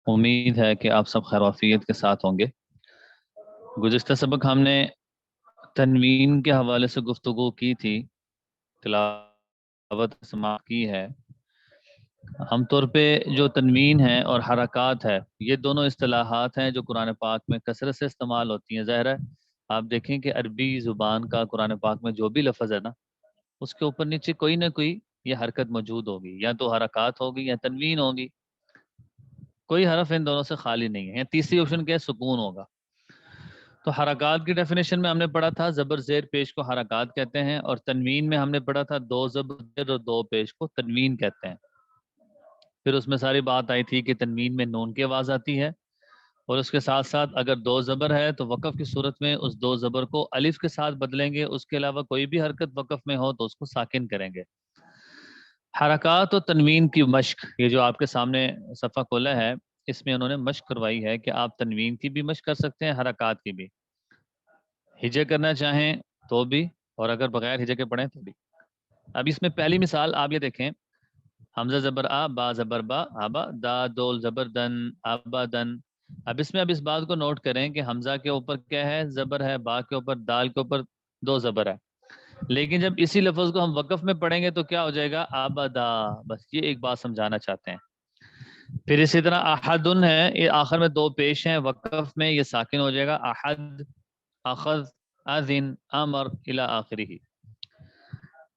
امید ہے کہ آپ سب خیر وافیت کے ساتھ ہوں گے۔ گزشتہ سبق ہم نے تنوین کے حوالے سے گفتگو کی تھی، تلاوت سماعت کی ہے۔ عام طور پہ جو تنوین ہے اور حرکات ہے، یہ دونوں اصطلاحات ہیں جو قرآن پاک میں کثرت سے استعمال ہوتی ہیں۔ ظاہر ہے آپ دیکھیں کہ عربی زبان کا قرآن پاک میں جو بھی لفظ ہے نا، اس کے اوپر نیچے کوئی نہ کوئی یہ حرکت موجود ہوگی، یا تو حرکات ہوگی یا تنوین ہوگی، کوئی حرف ان دونوں سے خالی نہیں ہے۔ یا تیسری آپشن کیا ہے؟ سکون ہوگا۔ تو حرکات کی ڈیفینیشن میں ہم نے پڑھا تھا زبر زیر پیش کو حرکات کہتے ہیں، اور تنوین میں ہم نے پڑھا تھا دو زبر زیر اور دو پیش کو تنوین کہتے ہیں۔ پھر اس میں ساری بات آئی تھی کہ تنوین میں نون کی آواز آتی ہے، اور اس کے ساتھ ساتھ اگر دو زبر ہے تو وقف کی صورت میں اس دو زبر کو الف کے ساتھ بدلیں گے، اس کے علاوہ کوئی بھی حرکت وقف میں ہو تو اس کو ساکن کریں گے۔ حرکات و تنوین کی مشق، یہ جو آپ کے سامنے صفحہ کھولا ہے، اس میں انہوں نے مشق کروائی ہے کہ آپ تنوین کی بھی مشق کر سکتے ہیں، حرکات کی بھی۔ ہجے کرنا چاہیں تو بھی، اور اگر بغیر ہجے کے پڑھیں تو بھی۔ اب اس میں پہلی مثال آپ یہ دیکھیں، حمزہ زبر آ، با زبر با، آبا، دا دول زبر دن، آبا دن۔ اب اس بات کو نوٹ کریں کہ حمزہ کے اوپر کیا ہے؟ زبر ہے، با کے اوپر، دال کے اوپر دو زبر ہے، لیکن جب اسی لفظ کو ہم وقف میں پڑھیں گے تو کیا ہو جائے گا؟ آبادا۔ بس یہ ایک بات سمجھانا چاہتے ہیں۔ پھر اسی طرح احدن ہے، یہ آخر میں دو پیش ہیں، وقف میں یہ ساکن ہو جائے گا، احد، اخذ، اذن، امر الی آخری۔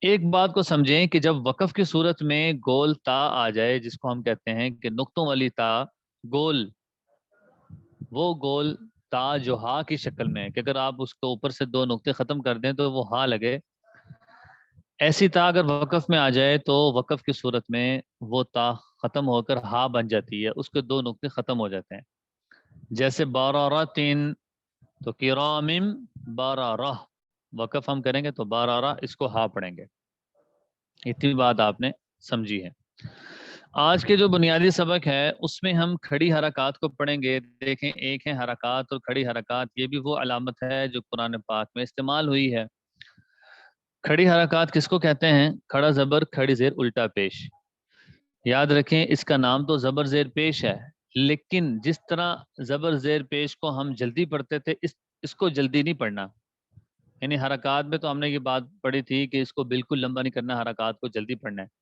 ایک بات کو سمجھیں کہ جب وقف کی صورت میں گول تا آ جائے، جس کو ہم کہتے ہیں کہ نقطوں والی تا، گول، وہ گول تا جو ہا کی شکل میں ہے، کہ اگر آپ اس کے اوپر سے دو نقطے ختم کر دیں تو وہ ہا لگے، ایسی تا اگر وقف میں آ جائے تو وقف کی صورت میں وہ تا ختم ہو کر ہا بن جاتی ہے، اس کے دو نقطے ختم ہو جاتے ہیں۔ جیسے بارارتن، تو کرامم بارارہ، وقف ہم کریں گے تو بارارہ، اس کو ہا پڑھیں گے۔ اتنی بات آپ نے سمجھی ہے۔ آج کے جو بنیادی سبق ہے اس میں ہم کھڑی حرکات کو پڑھیں گے۔ دیکھیں، ایک ہے حرکات اور کھڑی حرکات، یہ بھی وہ علامت ہے جو قرآن پاک میں استعمال ہوئی ہے۔ کھڑی حرکات کس کو کہتے ہیں؟ کھڑا زبر، کھڑی زیر، الٹا پیش۔ یاد رکھیں اس کا نام تو زبر زیر پیش ہے، لیکن جس طرح زبر زیر پیش کو ہم جلدی پڑھتے تھے، اس کو جلدی نہیں پڑھنا۔ یعنی حرکات میں تو ہم نے یہ بات پڑھی تھی کہ اس کو بالکل لمبا نہیں کرنا، حرکات کو جلدی پڑھنا ہے،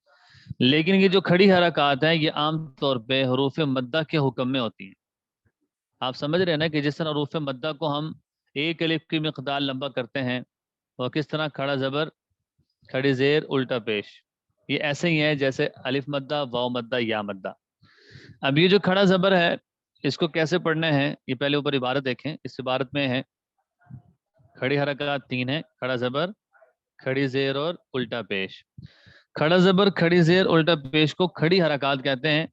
لیکن یہ جو کھڑی حرکات ہیں یہ عام طور پہ حروف مدہ کے حکم میں ہوتی ہیں۔ آپ سمجھ رہے ہیں نا کہ جس طرح حروف مدہ کو ہم ایک الف کی مقدار لمبا کرتے ہیں، اور کس طرح کھڑا زبر، کھڑی زیر، الٹا پیش، یہ ایسے ہی ہے جیسے الف مدہ، واو مدہ، یا مدہ۔ اب یہ جو کھڑا زبر ہے اس کو کیسے پڑھنا ہے، یہ پہلے اوپر عبارت دیکھیں۔ اس عبارت میں ہے کھڑی حرکات تین ہیں، کھڑا زبر، کھڑی زیر اور الٹا پیش۔ کھڑا زبر، کھڑی زیر، الٹا پیش کو کھڑی حرکات کہتے ہیں۔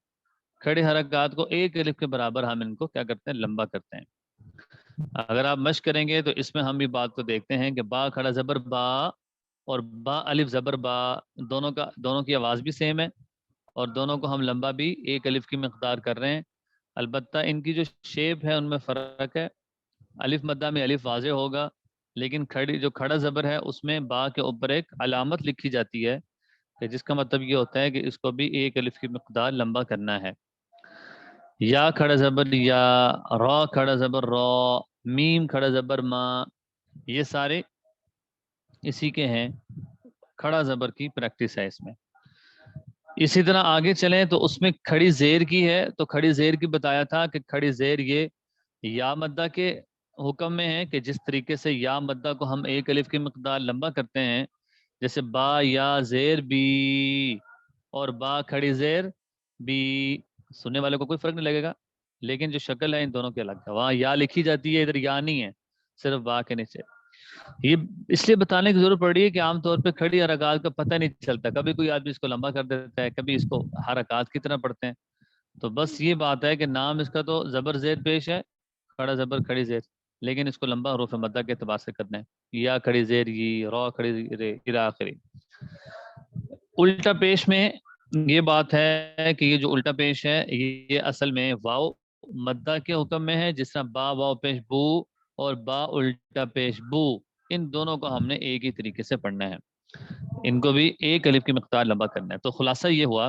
کھڑی حرکات کو ایک الف کے برابر ہم ان کو کیا کرتے ہیں؟ لمبا کرتے ہیں۔ اگر آپ مشق کریں گے تو اس میں ہم بھی بات کو دیکھتے ہیں کہ با کھڑا زبر با اور با الف زبر با، دونوں کی آواز بھی سیم ہے، اور دونوں کو ہم لمبا بھی ایک الف کی مقدار کر رہے ہیں۔ البتہ ان کی جو شیپ ہے ان میں فرق ہے۔ الف مدہ میں الف واضح ہوگا، لیکن جو کھڑا زبر ہے اس میں با کے اوپر ایک علامت لکھی جاتی ہے، کہ جس کا مطلب یہ ہوتا ہے کہ اس کو بھی ایک الف کی مقدار لمبا کرنا ہے۔ یا کھڑا زبر یا، را کھڑا زبر را، میم کھڑا زبر ما، یہ سارے اسی کے ہیں، کھڑا زبر کی پریکٹس ہے اس میں۔ اسی طرح آگے چلیں تو اس میں کھڑی زیر کی ہے، تو کھڑی زیر کی بتایا تھا کہ کھڑی زیر یہ یا مدہ کے حکم میں ہے، کہ جس طریقے سے یا مدہ کو ہم ایک الف کی مقدار لمبا کرتے ہیں، جیسے با یا زیر بی، اور با کھڑی زیر بی، سننے والے کو کوئی فرق نہیں لگے گا، لیکن جو شکل ہے ان دونوں کی الگ ہے۔ وہاں یا لکھی جاتی ہے، ادھر یا نہیں ہے، صرف با کے نیچے۔ یہ اس لیے بتانے کی ضرورت پڑ رہی ہے کہ عام طور پہ کھڑی حرکات کا پتہ نہیں چلتا، کبھی کوئی آدمی اس کو لمبا کر دیتا ہے، کبھی اس کو حرکات کی طرح پڑھتے ہیں۔ تو بس یہ بات ہے کہ نام اس کا تو زبر زیر پیش ہے، کھڑا زبر کھڑی زیر، لیکن اس کو لمبا حروف مدہ کے اعتبار سے کرنا ہے۔ یا کھڑی زیر یہ، را کھڑی زیر الی آخری۔ الٹا پیش میں یہ بات ہے کہ یہ جو الٹا پیش ہے یہ اصل میں واو مدہ کے حکم میں ہے، جس طرح با واو پیش بو اور با الٹا پیش بو، ان دونوں کو ہم نے ایک ہی طریقے سے پڑھنا ہے، ان کو بھی ایک الف کی مقدار لمبا کرنا ہے۔ تو خلاصہ یہ ہوا